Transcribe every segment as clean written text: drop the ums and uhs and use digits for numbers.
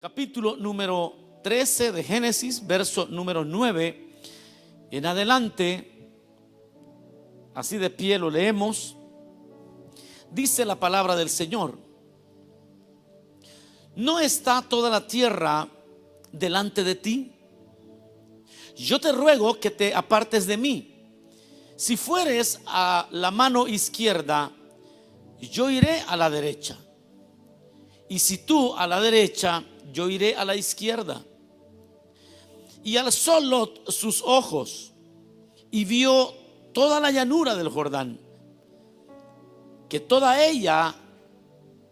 Capítulo número 13 de Génesis, verso número 9 en adelante. Así de pie lo leemos. Dice la palabra del Señor: ¿no está toda la tierra delante de ti? Yo te ruego que te apartes de mí. Si fueres a la mano izquierda, yo iré a la derecha. Y si tú a la derecha, yo iré a la izquierda. Y alzó Lot sus ojos y vio toda la llanura del Jordán, que toda ella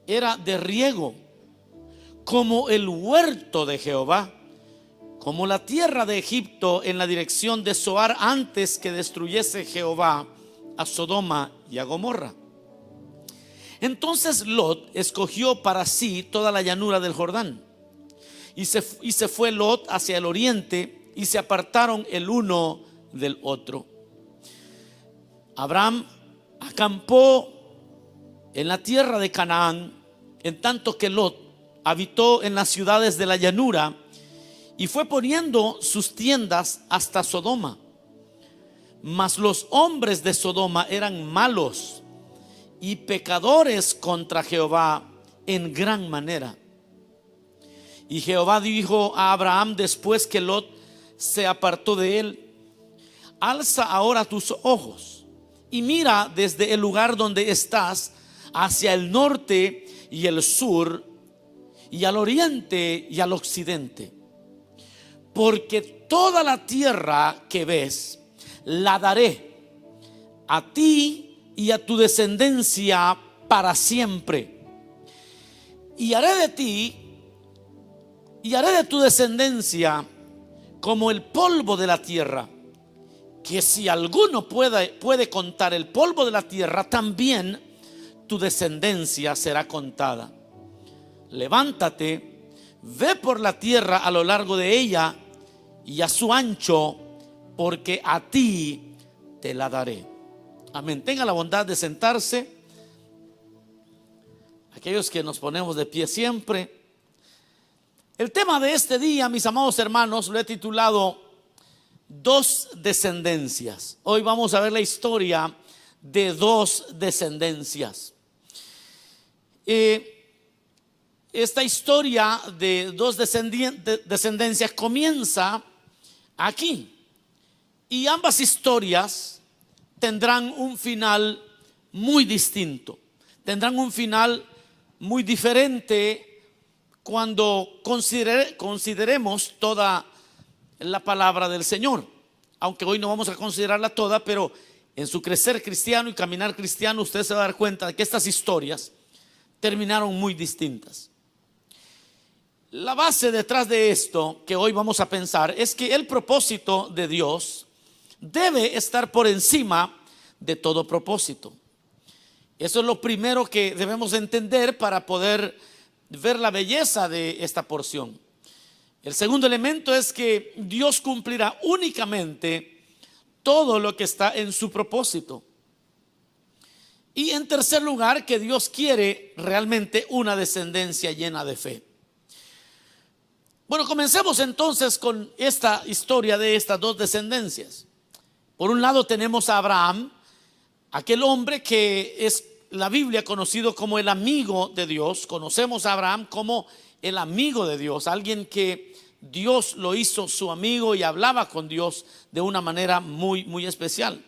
era de riego, como el huerto de Jehová, como la tierra de Egipto en la dirección de Zoar, antes que destruyese Jehová a Sodoma y a Gomorra. Entonces Lot escogió para sí toda la llanura del Jordán, y se fue Lot hacia el oriente, y se apartaron el uno del otro. Abraham acampó en la tierra de Canaán, en tanto que Lot habitó en las ciudades de la llanura, y fue poniendo sus tiendas hasta Sodoma. Mas los hombres de Sodoma eran malos y pecadores contra Jehová en gran manera. Y Jehová dijo a Abraham después que Lot se apartó de él: alza ahora tus ojos y mira desde el lugar donde estás hacia el norte y el sur, y al oriente y al occidente, porque toda la tierra que ves la daré a ti y a tu descendencia para siempre. Y haré de ti y haré de tu descendencia como el polvo de la tierra, que si alguno puede contar el polvo de la tierra, también tu descendencia será contada. Levántate, ve por la tierra a lo largo de ella y a su ancho, porque a ti te la daré. Amén. Tenga la bondad de sentarse. Aquellos que nos ponemos de pie siempre. El tema de este día, mis amados hermanos, lo he titulado Dos descendencias. Hoy vamos a ver la historia de dos descendencias. Esta historia de dos descendencias comienza aquí, y ambas historias tendrán un final muy distinto, tendrán un final muy diferente cuando consideremos toda la palabra del Señor. Aunque hoy no vamos a considerarla toda, pero en su crecer cristiano y caminar cristiano, usted se va a dar cuenta de que estas historias terminaron muy distintas. La base detrás de esto que hoy vamos a pensar es que el propósito de Dios debe estar por encima de todo propósito. Eso es lo primero que debemos entender para poder ver la belleza de esta porción. El segundo elemento es que Dios cumplirá únicamente todo lo que está en su propósito. Y en tercer lugar, que Dios quiere realmente una descendencia llena de fe. Bueno, comencemos entonces con esta historia de estas dos descendencias. Por un lado tenemos a Abraham, aquel hombre que es la Biblia conocido como el amigo de Dios. Conocemos a Abraham como el amigo de Dios, alguien que Dios lo hizo su amigo y hablaba con Dios de una manera muy, muy especial.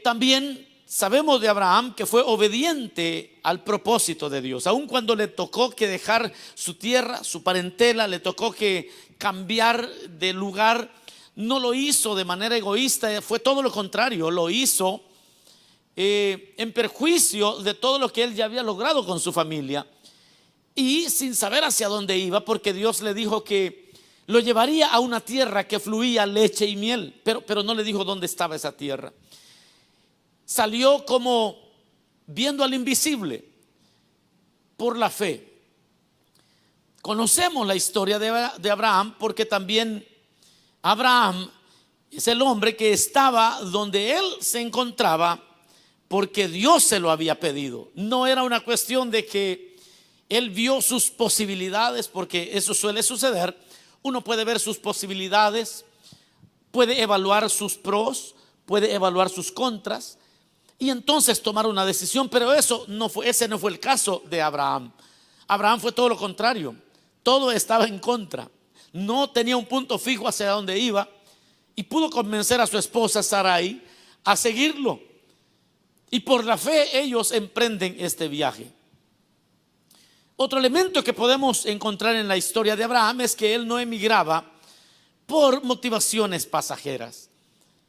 También sabemos de Abraham que fue obediente al propósito de Dios, aun cuando le tocó que dejar su tierra, su parentela, le tocó que cambiar de lugar. No lo hizo de manera egoísta, fue todo lo contrario, lo hizo en perjuicio de todo lo que él ya había logrado con su familia, y sin saber hacia dónde iba, porque Dios le dijo que lo llevaría a una tierra que fluía leche y miel, pero no le dijo dónde estaba esa tierra. Salió como viendo al invisible por la fe. Conocemos la historia de Abraham, porque también Abraham es el hombre que estaba donde él se encontraba porque Dios se lo había pedido. No era una cuestión de que Él vio sus posibilidades, porque eso suele suceder. Uno puede ver sus posibilidades, puede evaluar sus pros, puede evaluar sus contras y entonces tomar una decisión. Pero ese no fue el caso de Abraham. Abraham fue todo lo contrario. Todo estaba en contra. No tenía un punto fijo hacia dónde iba y pudo convencer a su esposa Sarai a seguirlo. Y por la fe ellos emprenden este viaje. Otro elemento que podemos encontrar en la historia de Abraham es que él no emigraba por motivaciones pasajeras,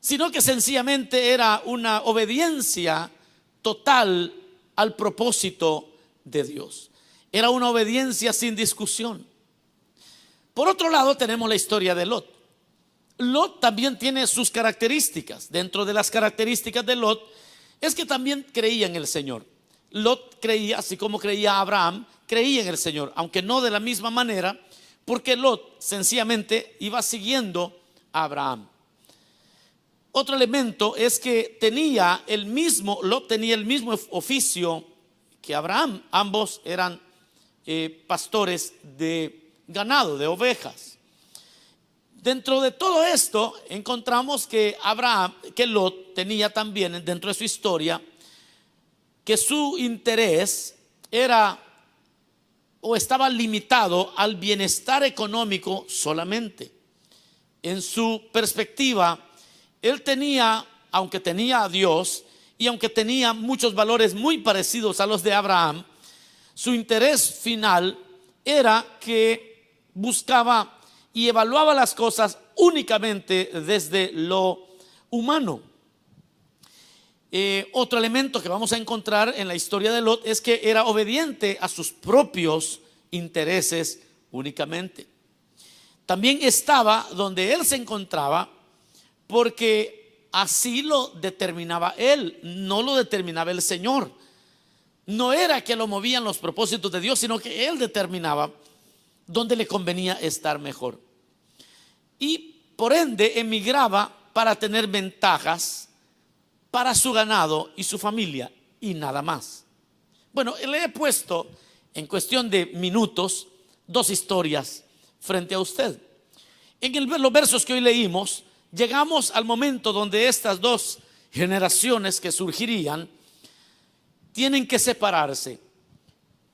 sino que sencillamente era una obediencia total al propósito de Dios. Era una obediencia sin discusión. Por otro lado, tenemos la historia de Lot. Lot también tiene sus características. Dentro de las características de Lot es que también creía en el Señor. Lot creía, así como creía Abraham, creía en el Señor, aunque no de la misma manera, porque Lot sencillamente iba siguiendo a Abraham. Otro elemento es que Lot tenía el mismo oficio que Abraham. Ambos eran pastores de ganado, de ovejas. Dentro de todo esto encontramos que Lot tenía también dentro de su historia que su interés era o estaba limitado al bienestar económico solamente. En su perspectiva, él tenía, aunque tenía a Dios y aunque tenía muchos valores muy parecidos a los de Abraham, su interés final era que buscaba y evaluaba las cosas únicamente desde lo humano. Otro elemento que vamos a encontrar en la historia de Lot es que era obediente a sus propios intereses únicamente. También estaba donde él se encontraba porque así lo determinaba él, no lo determinaba el Señor. No era que lo movían los propósitos de Dios, sino que él determinaba dónde le convenía estar mejor. Y por ende emigraba para tener ventajas para su ganado y su familia y nada más. Bueno, le he puesto en cuestión de minutos dos historias frente a usted. En los versos que hoy leímos, llegamos al momento donde estas dos generaciones que surgirían tienen que separarse.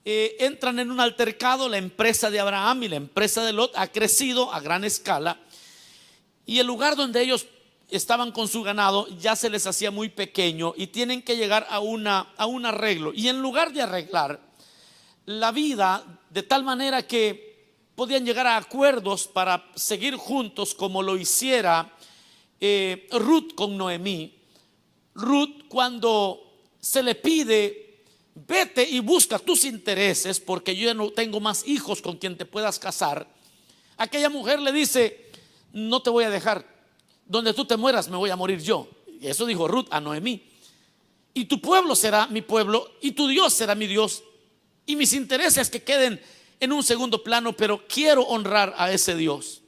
Entran en un altercado. La empresa de Abraham y la empresa de Lot ha crecido a gran escala y el lugar donde ellos estaban con su ganado ya se les hacía muy pequeño y tienen que llegar a un arreglo. Y en lugar de arreglar la vida de tal manera que podían llegar a acuerdos para seguir juntos, como lo hiciera Ruth con Noemí. Ruth, cuando se le pide: vete y busca tus intereses porque yo ya no tengo más hijos con quien te puedas casar, aquella mujer le dice: no te voy a dejar. Donde tú te mueras me voy a morir yo. Eso dijo Ruth a Noemí. Y tu pueblo será mi pueblo y tu Dios será mi Dios, y mis intereses que queden en un segundo plano, pero quiero honrar a ese Dios.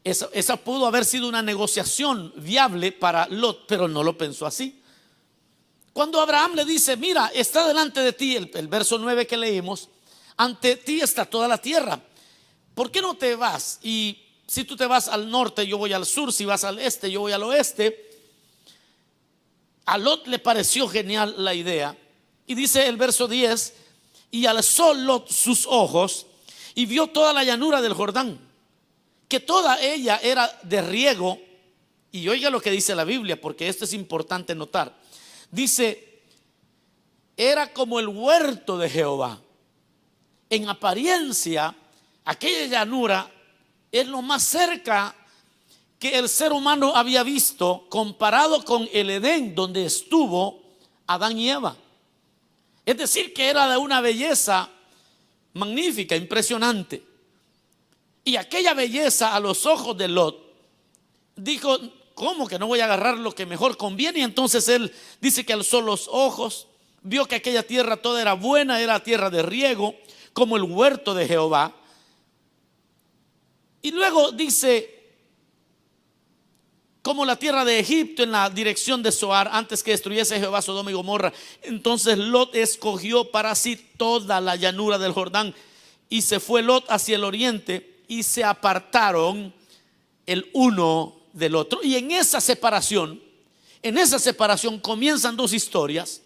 Esa pudo haber sido una negociación viable para Lot, pero no lo pensó así. Cuando Abraham le dice: mira, está delante de ti, el verso 9 que leímos, ante ti está toda la tierra, ¿por qué no te vas? Y si tú te vas al norte, yo voy al sur. Si vas al este, yo voy al oeste. A Lot le pareció genial la idea. Y dice el verso 10: y alzó Lot sus ojos y vio toda la llanura del Jordán, que toda ella era de riego. Y oiga lo que dice la Biblia, porque esto es importante notar. Dice: era como el huerto de Jehová. En apariencia, aquella llanura es lo más cerca que el ser humano había visto comparado con el Edén donde estuvo Adán y Eva. Es decir, que era de una belleza magnífica, impresionante. Y aquella belleza a los ojos de Lot dijo: ¿cómo que no voy a agarrar lo que mejor conviene? Y entonces él dice que alzó los ojos, vio que aquella tierra toda era buena, era tierra de riego, como el huerto de Jehová. Y luego dice: como la tierra de Egipto en la dirección de Zoar, antes que destruyese Jehová Sodoma y Gomorra. Entonces Lot escogió para sí toda la llanura del Jordán, y se fue Lot hacia el oriente, y se apartaron el uno del otro. Y en esa separación comienzan dos historias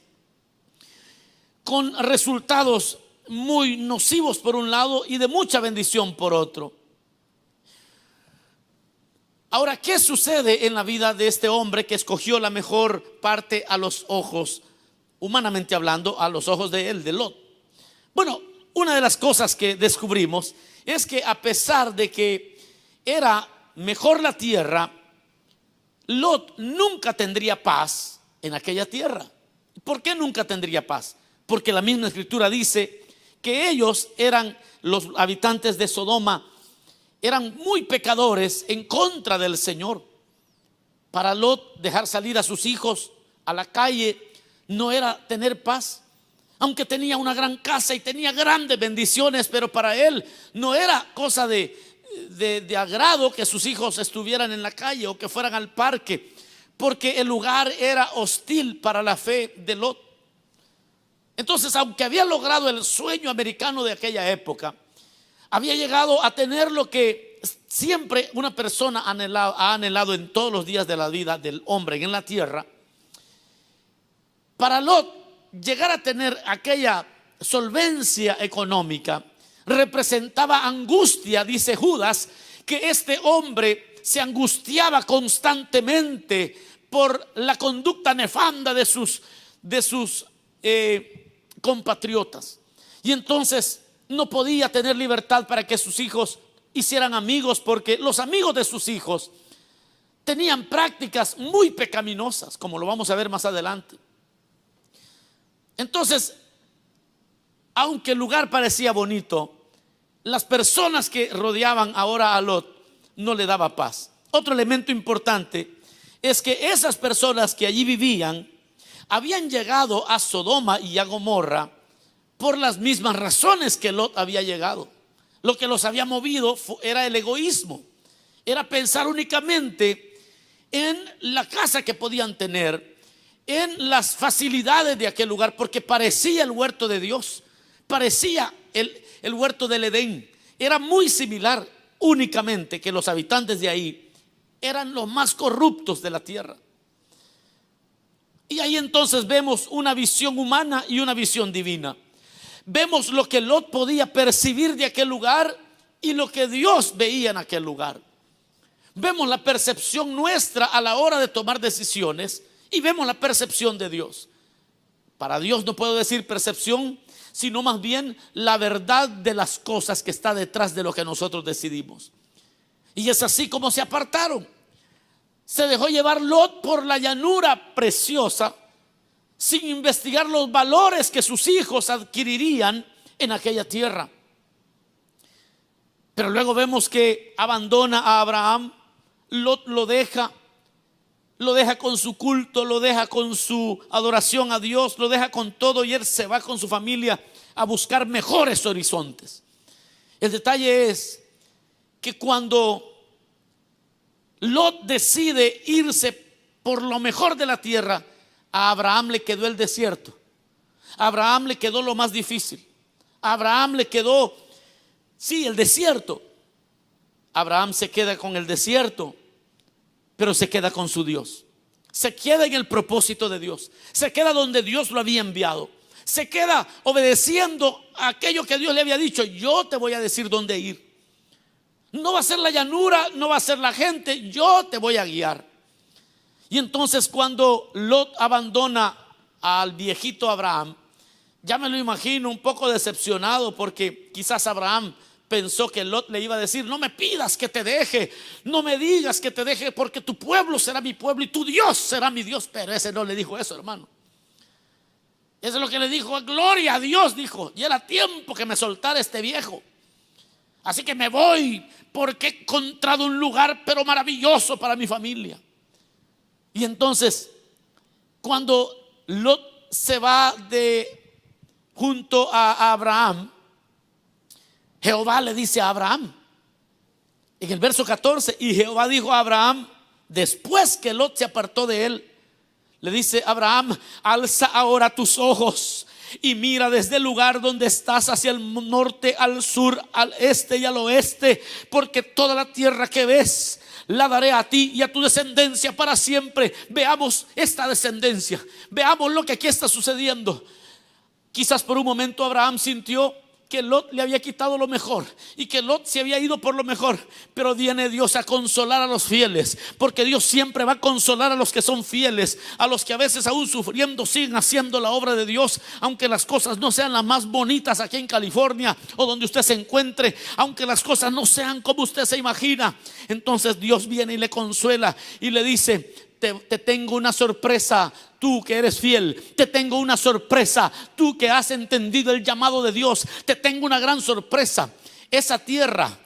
con resultados muy nocivos por un lado y de mucha bendición por otro. Ahora, ¿qué sucede en la vida de este hombre que escogió la mejor parte a los ojos, humanamente hablando, a los ojos de él, de Lot? Bueno, una de las cosas que descubrimos es que a pesar de que era mejor la tierra, Lot nunca tendría paz en aquella tierra. ¿Por qué nunca tendría paz? Porque la misma escritura dice que ellos eran, los habitantes de Sodoma, eran muy pecadores en contra del Señor. Para Lot, dejar salir a sus hijos a la calle no era tener paz. Aunque tenía una gran casa y tenía grandes bendiciones, pero para él no era cosa de agrado que sus hijos estuvieran en la calle o que fueran al parque, porque el lugar era hostil para la fe de Lot. Entonces, aunque había logrado el sueño americano de aquella época, había llegado a tener lo que siempre una persona ha anhelado en todos los días de la vida del hombre en la tierra. Para Lot, llegar a tener aquella solvencia económica representaba angustia. Dice Judas que este hombre se angustiaba constantemente por la conducta nefanda de sus compatriotas, y entonces no podía tener libertad para que sus hijos hicieran amigos, porque los amigos de sus hijos tenían prácticas muy pecaminosas, como lo vamos a ver más adelante. Entonces, aunque el lugar parecía bonito, las personas que rodeaban ahora a Lot no le daba paz. Otro elemento importante es que esas personas que allí vivían habían llegado a Sodoma y a Gomorra por las mismas razones que Lot había llegado. Lo que los había movido era el egoísmo, era pensar únicamente en la casa que podían tener, en las facilidades de aquel lugar, porque parecía el huerto de Dios, parecía el huerto del Edén. Era muy similar, únicamente que los habitantes de ahí eran los más corruptos de la tierra. Y ahí entonces vemos una visión humana y una visión divina. Vemos lo que Lot podía percibir de aquel lugar y lo que Dios veía en aquel lugar. Vemos la percepción nuestra a la hora de tomar decisiones y vemos la percepción de Dios. Para Dios no puedo decir percepción, sino más bien la verdad de las cosas que está detrás de lo que nosotros decidimos. Y es así como se apartaron. Se dejó llevar Lot por la llanura preciosa, sin investigar los valores que sus hijos adquirirían en aquella tierra. Pero luego vemos que abandona a Abraham. Lot lo deja con su culto, lo deja con su adoración a Dios, lo deja con todo, y él se va con su familia a buscar mejores horizontes. El detalle es que cuando Lot decide irse por lo mejor de la tierra, a Abraham le quedó el desierto. A Abraham le quedó lo más difícil. A Abraham le quedó, sí, el desierto. Abraham se queda con el desierto, pero se queda con su Dios. Se queda en el propósito de Dios. Se queda donde Dios lo había enviado. Se queda obedeciendo a aquello que Dios le había dicho. Yo te voy a decir dónde ir. No va a ser la llanura, no va a ser la gente, yo te voy a guiar. Y entonces cuando Lot abandona al viejito Abraham, ya me lo imagino un poco decepcionado, porque quizás Abraham pensó que Lot le iba a decir: no me pidas que te deje, no me digas que te deje, porque tu pueblo será mi pueblo y tu Dios será mi Dios. Pero ese no le dijo eso, hermano. Eso es lo que le dijo: gloria a Dios, dijo, y era tiempo que me soltara este viejo. Así que me voy, porque he encontrado un lugar pero maravilloso para mi familia. Y entonces, cuando Lot se va junto a Abraham, Jehová le dice a Abraham, en el verso 14: y Jehová dijo a Abraham: después que Lot se apartó de él, le dice: Abraham, alza ahora tus ojos y mira desde el lugar donde estás hacia el norte, al sur, al este y al oeste, porque toda la tierra que ves la daré a ti y a tu descendencia para siempre. Veamos esta descendencia, veamos lo que aquí está sucediendo. Quizás por un momento Abraham sintió que Lot le había quitado lo mejor y que Lot se había ido por lo mejor, pero viene Dios a consolar a los fieles, porque Dios siempre va a consolar a los que son fieles, a los que a veces aún sufriendo siguen haciendo la obra de Dios, aunque las cosas no sean las más bonitas aquí en California o donde usted se encuentre, aunque las cosas no sean como usted se imagina. Entonces Dios viene y le consuela y le dice: te tengo una sorpresa, tú que eres fiel. Te tengo una sorpresa, tú que has entendido el llamado de Dios. Te tengo una gran sorpresa. Esa tierra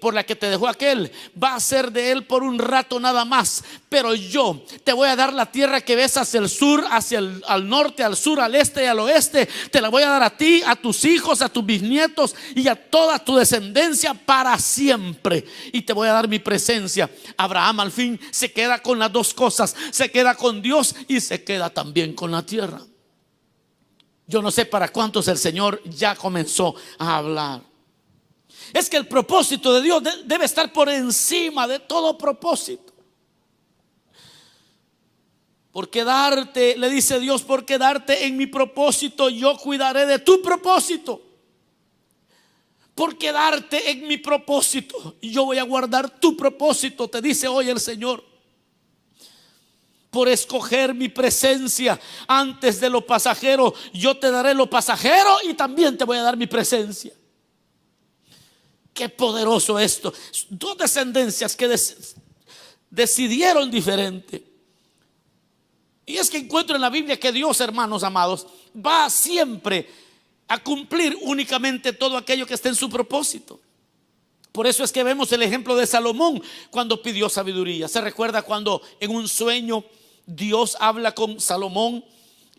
por la que te dejó aquel va a ser de él por un rato nada más, pero yo te voy a dar la tierra que ves hacia el sur, al norte, al sur, al este y al oeste. Te la voy a dar a ti, a tus hijos, a tus bisnietos y a toda tu descendencia para siempre, y te voy a dar mi presencia. Abraham al fin se queda con las dos cosas: se queda con Dios y se queda también con la tierra. Yo no sé para cuántos el Señor ya comenzó a hablar. Es que el propósito de Dios debe estar por encima de todo propósito. Por quedarte, le dice Dios, por quedarte en mi propósito, yo cuidaré de tu propósito. Por quedarte en mi propósito, yo voy a guardar tu propósito, te dice hoy el Señor. Por escoger mi presencia antes de lo pasajero, yo te daré lo pasajero y también te voy a dar mi presencia. Qué poderoso esto. Dos descendencias que decidieron diferente. Y es que encuentro en la Biblia que Dios, hermanos amados, va siempre a cumplir únicamente todo aquello que está en su propósito. Por eso es que vemos el ejemplo de Salomón cuando pidió sabiduría. Se recuerda cuando en un sueño Dios habla con Salomón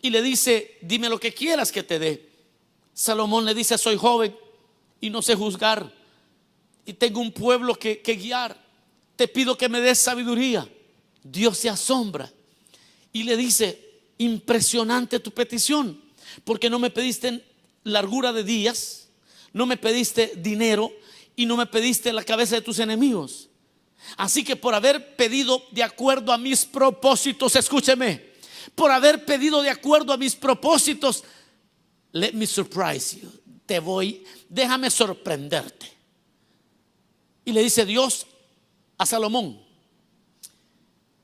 y le dice: dime lo que quieras que te dé. Salomón le dice: soy joven y no sé juzgar, y tengo un pueblo que guiar. Te pido que me des sabiduría. Dios se asombra y le dice: impresionante tu petición, porque no me pediste largura de días, no me pediste dinero y no me pediste la cabeza de tus enemigos. Así que por haber pedido de acuerdo a mis propósitos, escúcheme, por haber pedido de acuerdo a mis propósitos, let me surprise you. Déjame sorprenderte. Y le dice Dios a Salomón: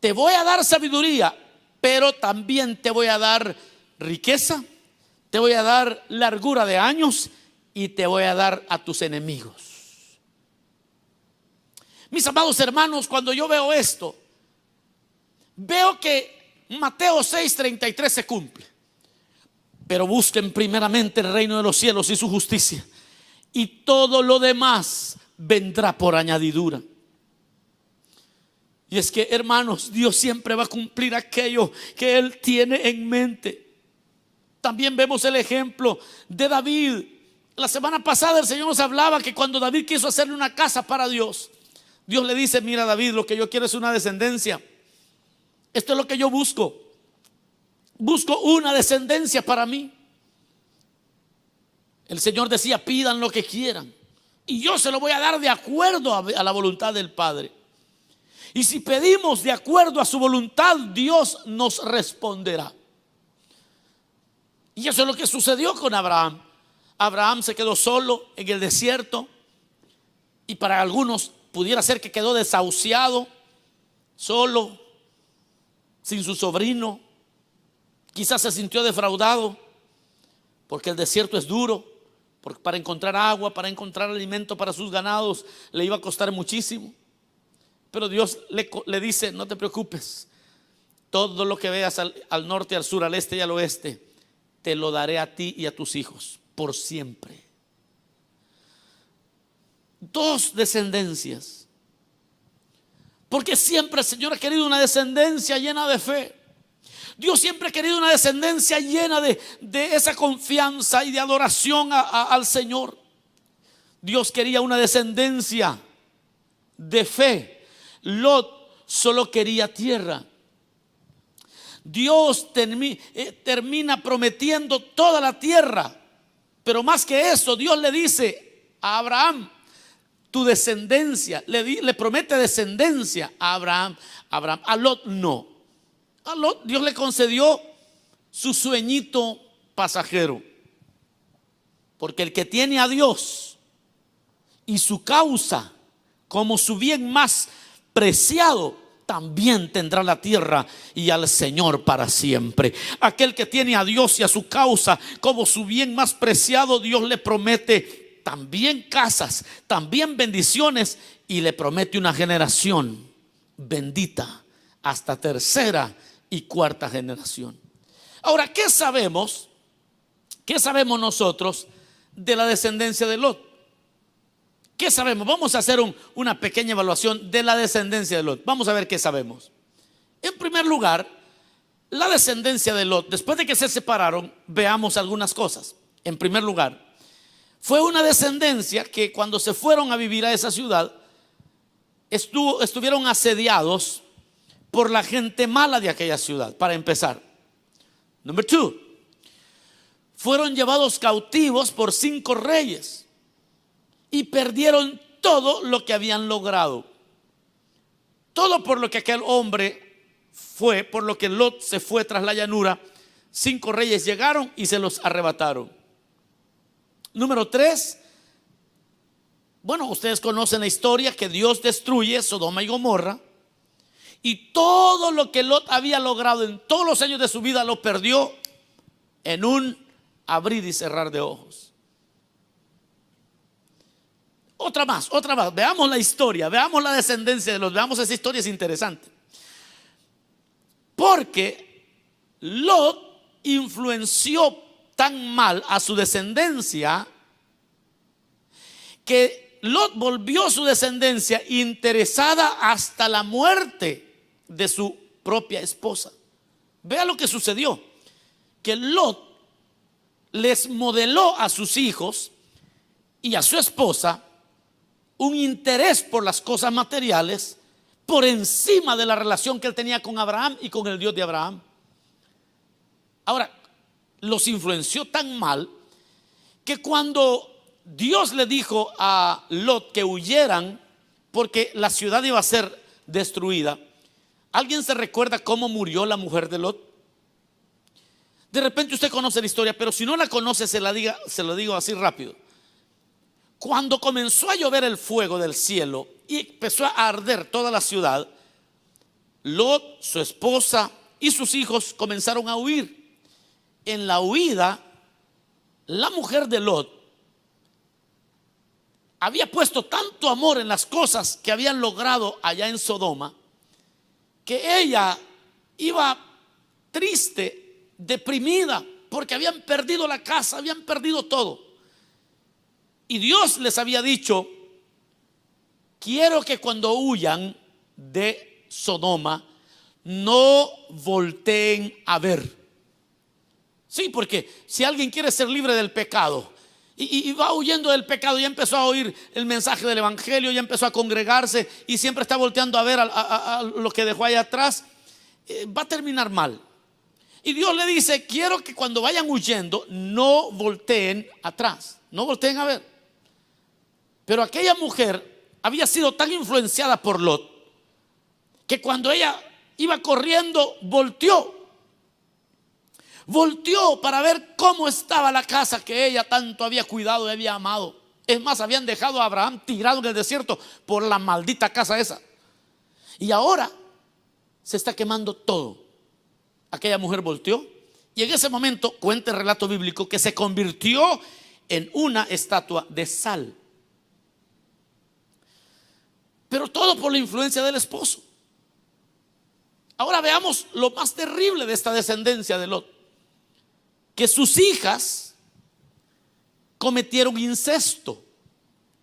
te voy a dar sabiduría, pero también te voy a dar riqueza, te voy a dar largura de años y te voy a dar a tus enemigos. Mis amados hermanos, cuando yo veo esto, veo que Mateo 6:33 se cumple. Pero busquen primeramente el reino de los cielos y su justicia, y todo lo demás vendrá por añadidura. Y es que, hermanos, Dios siempre va a cumplir aquello que Él tiene en mente. También vemos el ejemplo de David. La semana pasada el Señor nos hablaba que cuando David quiso hacerle una casa para Dios, Dios le dice: mira, David, lo que yo quiero es una descendencia. Esto es lo que yo busco. Busco una descendencia para mí. El Señor decía: pidan lo que quieran y yo se lo voy a dar de acuerdo a la voluntad del Padre. Y si pedimos de acuerdo a su voluntad, Dios nos responderá. Y eso es lo que sucedió con Abraham. Abraham se quedó solo en el desierto, y para algunos pudiera ser que quedó desahuciado, solo, sin su sobrino. Quizás se sintió defraudado, porque el desierto es duro. Porque para encontrar agua, para encontrar alimento para sus ganados, le iba a costar muchísimo. Pero Dios le dice: no te preocupes, todo lo que veas al norte, al sur, al este y al oeste, te lo daré a ti y a tus hijos por siempre. Dos descendencias, porque siempre el Señor ha querido una descendencia llena de fe. Dios siempre ha querido una descendencia llena de esa confianza y de adoración al Señor. Dios quería una descendencia de fe. Lot solo quería tierra. Dios termina prometiendo toda la tierra, pero más que eso, Dios le dice a Abraham: tu descendencia, le promete descendencia a Abraham. A Lot no. A Lot Dios le concedió su sueñito pasajero, porque el que tiene a Dios y su causa como su bien más preciado, también tendrá la tierra y al Señor para siempre. Aquel que tiene a Dios y a su causa como su bien más preciado, Dios le promete también casas, también bendiciones, y le promete una generación bendita hasta tercera y cuarta generación. Ahora, ¿qué sabemos? ¿Qué sabemos nosotros de la descendencia de Lot? ¿Qué sabemos? Vamos a hacer una pequeña evaluación de la descendencia de Lot. Vamos a ver qué sabemos. En primer lugar, la descendencia de Lot, después de que se separaron, veamos algunas cosas. En primer lugar, fue una descendencia que cuando se fueron a vivir a esa ciudad, estuvieron asediados por la gente mala de aquella ciudad, para empezar. Número 2, fueron llevados cautivos por 5 reyes y perdieron todo lo que habían logrado. Todo por lo que aquel hombre fue, por lo que Lot se fue tras la llanura. 5 reyes llegaron y se los arrebataron. Número 3, bueno, ustedes conocen la historia que Dios destruye Sodoma y Gomorra, y todo lo que Lot había logrado en todos los años de su vida lo perdió en un abrir y cerrar de ojos. Otra más. Veamos la historia, veamos la descendencia de Lot. Veamos esa historia, es interesante. Porque Lot influenció tan mal a su descendencia que Lot volvió a su descendencia interesada hasta la muerte de su propia esposa. Vea lo que sucedió: que Lot les modeló a sus hijos y a su esposa un interés por las cosas materiales por encima de la relación que él tenía con Abraham y con el Dios de Abraham. Ahora, los influenció tan mal que cuando Dios le dijo a Lot que huyeran porque la ciudad iba a ser destruida, ¿alguien se recuerda cómo murió la mujer de Lot? De repente usted conoce la historia, pero si no la conoce, se lo digo así rápido. Cuando comenzó a llover el fuego del cielo y empezó a arder toda la ciudad, Lot, su esposa y sus hijos comenzaron a huir. En la huida, la mujer de Lot había puesto tanto amor en las cosas que habían logrado allá en Sodoma, que ella iba triste, deprimida, porque habían perdido la casa, habían perdido todo. Y Dios les había dicho: quiero que cuando huyan de Sodoma no volteen a ver. Sí, porque si alguien quiere ser libre del pecado y va huyendo del pecado, ya empezó a oír el mensaje del evangelio, ya empezó a congregarse y siempre está volteando a ver a lo que dejó allá atrás, va a terminar mal. Y Dios le dice: quiero que cuando vayan huyendo no volteen atrás, no volteen a ver. Pero aquella mujer había sido tan influenciada por Lot que cuando ella iba corriendo volteó para ver cómo estaba la casa que ella tanto había cuidado y había amado. Es más, habían dejado a Abraham tirado en el desierto por la maldita casa esa, y ahora se está quemando todo. Aquella mujer volteó y en ese momento, cuenta el relato bíblico, que se convirtió en una estatua de sal. Pero todo por la influencia del esposo. Ahora veamos lo más terrible de esta descendencia de Lot: que sus hijas cometieron incesto.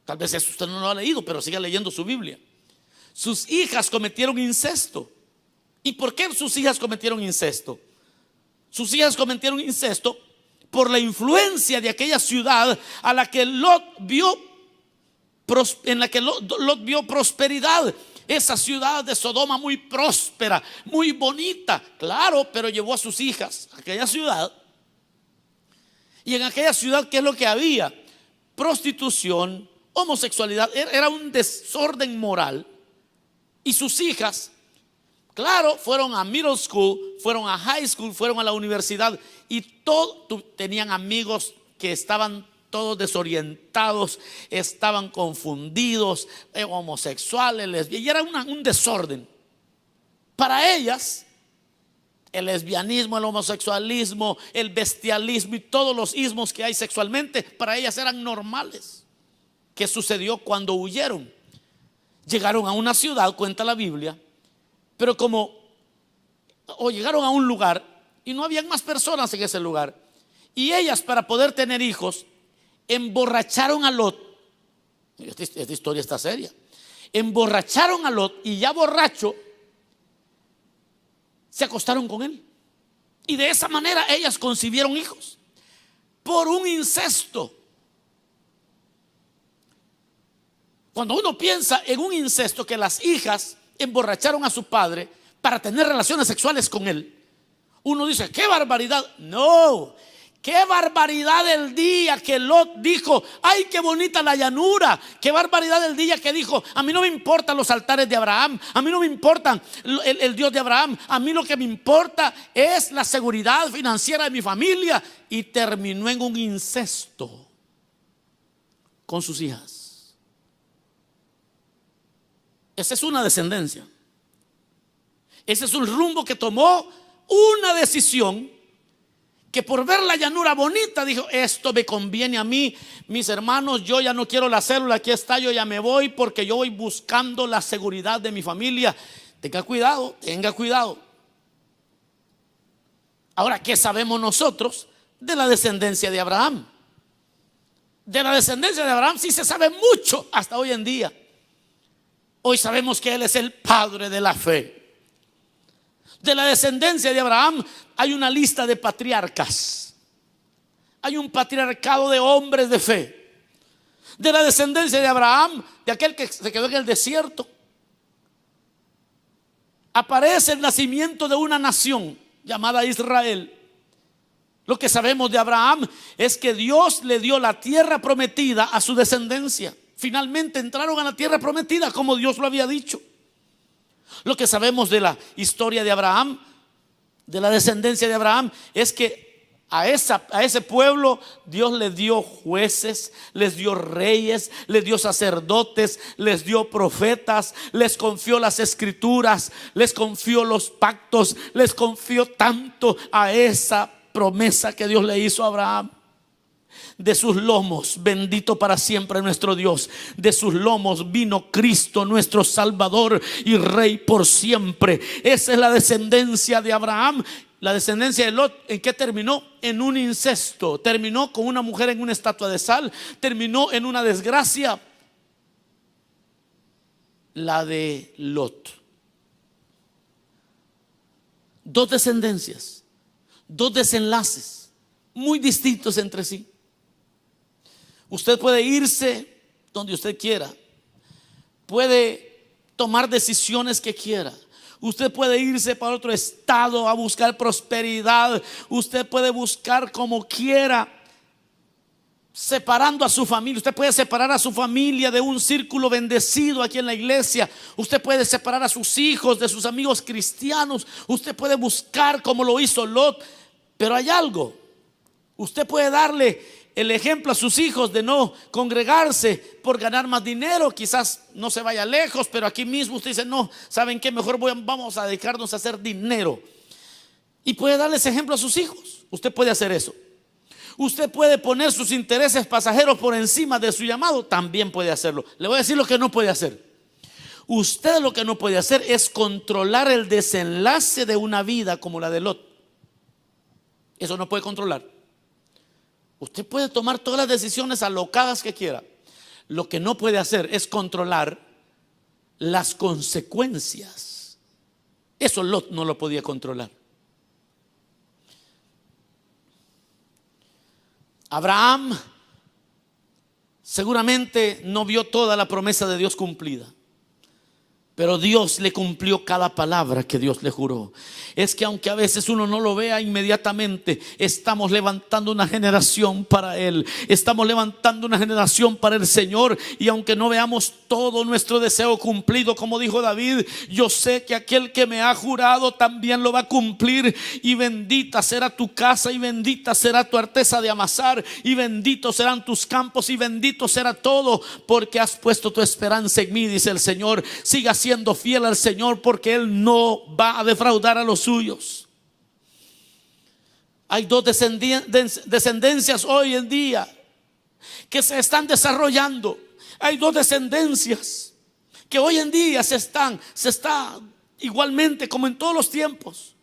Tal vez eso usted no lo ha leído, pero siga leyendo su Biblia. Sus hijas cometieron incesto. ¿Y por qué sus hijas cometieron incesto? Sus hijas cometieron incesto por la influencia de aquella ciudad a la que Lot vio, en la que Lot vio prosperidad. esa ciudad de Sodoma muy próspera, muy bonita, claro, pero llevó a sus hijas a aquella ciudad. Y en aquella ciudad, ¿qué es lo que había? Prostitución, homosexualidad, era un desorden moral. Y sus hijas, claro, fueron a middle school, fueron a high school, fueron a la universidad y tenían amigos que estaban todos desorientados, estaban confundidos, homosexuales, lesbianas, y era un desorden. Para ellas, el lesbianismo, el homosexualismo, el bestialismo y todos los ismos que hay sexualmente, para ellas eran normales. ¿Qué sucedió cuando huyeron? Llegaron a una ciudad, cuenta la Biblia, pero llegaron a un lugar y no habían más personas en ese lugar. Y ellas, para poder tener hijos, emborracharon a Lot. Esta historia está seria. Emborracharon a Lot y ya borracho se acostaron con él. Y de esa manera ellas concibieron hijos por un incesto. Cuando uno piensa en un incesto, que las hijas emborracharon a su padre para tener relaciones sexuales con él, uno dice, ¡qué barbaridad! No, qué barbaridad el día que Lot dijo, ¡ay, qué bonita la llanura! Qué barbaridad el día que dijo, a mí no me importan los altares de Abraham, a mí no me importa el Dios de Abraham, a mí lo que me importa es la seguridad financiera de mi familia. Y terminó en un incesto con sus hijas. Esa es una descendencia. Ese es un rumbo que tomó una decisión, que por ver la llanura bonita dijo, esto me conviene a mí, mis hermanos, yo ya no quiero la célula, aquí está, yo ya me voy porque yo voy buscando la seguridad de mi familia. Tenga cuidado, tenga cuidado. Ahora, ¿qué sabemos nosotros de la descendencia de Abraham? De la descendencia de Abraham sí se sabe mucho hasta hoy en día. Hoy sabemos que él es el padre de la fe. De la descendencia de Abraham hay una lista de patriarcas. Hay un patriarcado de hombres de fe. De la descendencia de Abraham, de aquel que se quedó en el desierto, aparece el nacimiento de una nación llamada Israel. Lo que sabemos de Abraham es que Dios le dio la tierra prometida a su descendencia. Finalmente entraron a la tierra prometida como Dios lo había dicho. Lo que sabemos de la historia de Abraham, de la descendencia de Abraham, es que a ese pueblo Dios les dio jueces, les dio reyes, les dio sacerdotes, les dio profetas, les confió las escrituras, les confió los pactos, les confió tanto a esa promesa que Dios le hizo a Abraham. De sus lomos, bendito para siempre nuestro Dios, de sus lomos vino Cristo nuestro Salvador y Rey por siempre. Esa es la descendencia de Abraham. La descendencia de Lot, ¿en qué terminó? En un incesto. Terminó con una mujer en una estatua de sal. Terminó en una desgracia. La de Lot. Dos descendencias, dos desenlaces muy distintos entre sí. Usted puede irse donde usted quiera, puede tomar decisiones que quiera. Usted puede irse para otro estado a buscar prosperidad. Usted puede buscar como quiera, separando a su familia. Usted puede separar a su familia de un círculo bendecido aquí en la iglesia. Usted puede separar a sus hijos de sus amigos cristianos. Usted puede buscar como lo hizo Lot. Pero hay algo. Usted puede darle el ejemplo a sus hijos de no congregarse por ganar más dinero. Quizás no se vaya lejos, pero aquí mismo usted dice, no, ¿saben qué? Mejor vamos a dedicarnos a hacer dinero. Y puede darle ese ejemplo a sus hijos. Usted puede hacer eso. Usted puede poner sus intereses pasajeros por encima de su llamado. También puede hacerlo. Le voy a decir lo que no puede hacer. Usted lo que no puede hacer es controlar el desenlace de una vida como la de Lot. Eso no puede controlar. Usted puede tomar todas las decisiones alocadas que quiera. Lo que no puede hacer es controlar las consecuencias. Eso Lot no lo podía controlar. Abraham seguramente no vio toda la promesa de Dios cumplida. Pero Dios le cumplió cada palabra que Dios le juró. Es que aunque a veces uno no lo vea inmediatamente, estamos levantando una generación para Él. Estamos levantando una generación para el Señor. Y aunque no veamos todo nuestro deseo cumplido, como dijo David, yo sé que aquel que me ha jurado también lo va a cumplir. Y bendita será tu casa, y bendita será tu arteza de amasar, y benditos serán tus campos, y bendito será todo, porque has puesto tu esperanza en mí, dice el Señor. Siga siendo fiel al Señor, porque Él no va a defraudar a los suyos. Hay dos descendencias hoy en día que se están desarrollando. Hay dos descendencias que hoy en día se está igualmente como en todos los tiempos.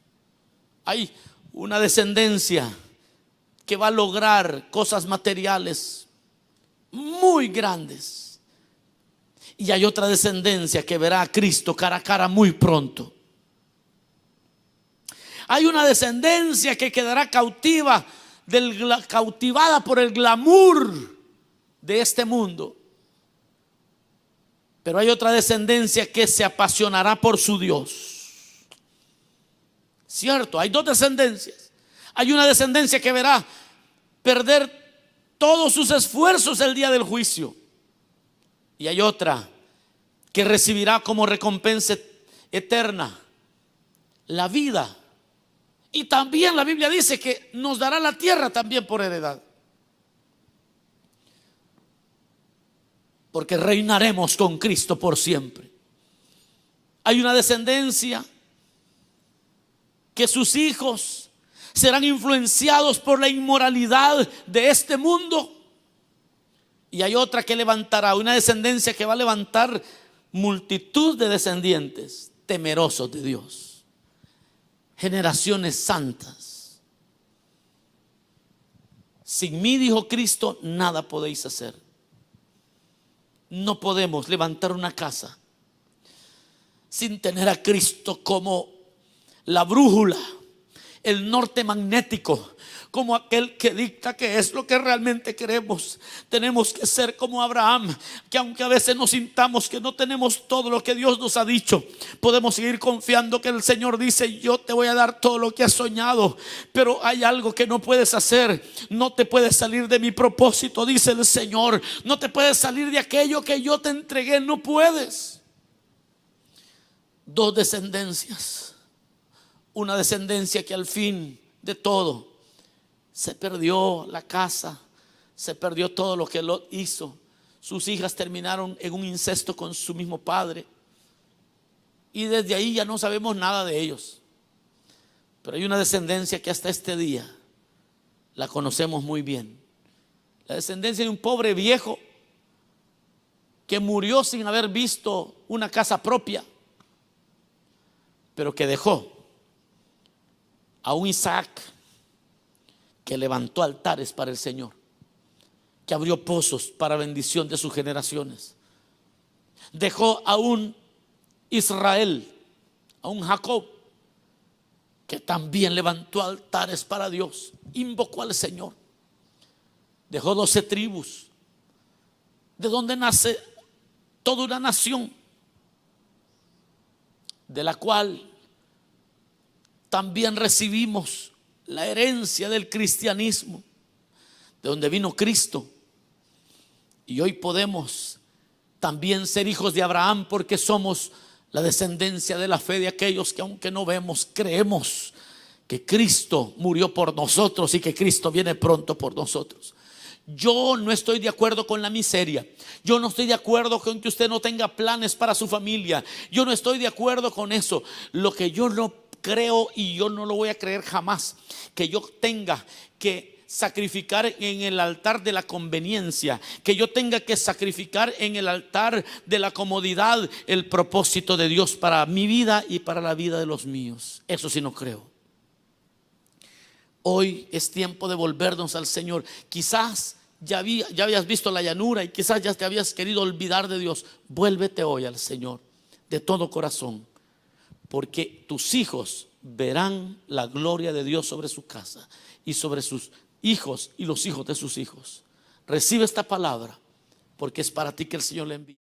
Hay una descendencia que va a lograr cosas materiales muy grandes. Y hay otra descendencia que verá a Cristo cara a cara muy pronto. Hay una descendencia que quedará cautivada por el glamour de este mundo. Pero hay otra descendencia que se apasionará por su Dios. Cierto, hay dos descendencias. Hay una descendencia que verá perder todos sus esfuerzos el día del juicio. Y hay otra que recibirá como recompensa eterna la vida. Y también la Biblia dice que nos dará la tierra también por heredad. Porque reinaremos con Cristo por siempre. Hay una descendencia que sus hijos serán influenciados por la inmoralidad de este mundo. Y hay otra que levantará, una descendencia que va a levantar multitud de descendientes temerosos de Dios. Generaciones santas. Sin mí, dijo Cristo, nada podéis hacer. No podemos levantar una casa sin tener a Cristo como la brújula, el norte magnético, como aquel que dicta qué es lo que realmente queremos. Tenemos que ser como Abraham, que aunque a veces nos sintamos que no tenemos todo lo que Dios nos ha dicho, podemos seguir confiando que el Señor dice: yo te voy a dar todo lo que has soñado, pero hay algo que no puedes hacer. No te puedes salir de mi propósito, dice el Señor. No te puedes salir de aquello que yo te entregué, no puedes. Dos descendencias. Una descendencia que al fin de todo se perdió la casa, se perdió todo lo que Lot hizo. Sus hijas terminaron en un incesto con su mismo padre. Y desde ahí ya no sabemos nada de ellos. Pero hay una descendencia que hasta este día la conocemos muy bien. La descendencia de un pobre viejo que murió sin haber visto una casa propia, pero que dejó a un Isaac que levantó altares para el Señor, que abrió pozos para bendición de sus generaciones. Dejó a un Israel, a un Jacob, que también levantó altares para Dios, invocó al Señor. Dejó 12 tribus, de donde nace toda una nación, de la cual también recibimos la herencia del cristianismo, de donde vino Cristo. Y hoy podemos también ser hijos de Abraham, porque somos la descendencia de la fe de aquellos que, aunque no vemos, creemos que Cristo murió por nosotros y que Cristo viene pronto por nosotros. Yo no estoy de acuerdo con la miseria. Yo no estoy de acuerdo con que usted no tenga planes para su familia. Yo no estoy de acuerdo con eso. Lo que yo no creo, y yo no lo voy a creer jamás, que yo tenga que sacrificar en el altar de la conveniencia, que yo tenga que sacrificar en el altar de la comodidad el propósito de Dios para mi vida y para la vida de los míos. Eso sí no creo. Hoy es tiempo de volvernos al Señor. Quizás ya habías visto la llanura y quizás ya te habías querido olvidar de Dios. Vuélvete hoy al Señor de todo corazón, porque tus hijos verán la gloria de Dios sobre su casa y sobre sus hijos y los hijos de sus hijos. Recibe esta palabra, porque es para ti que el Señor le envía.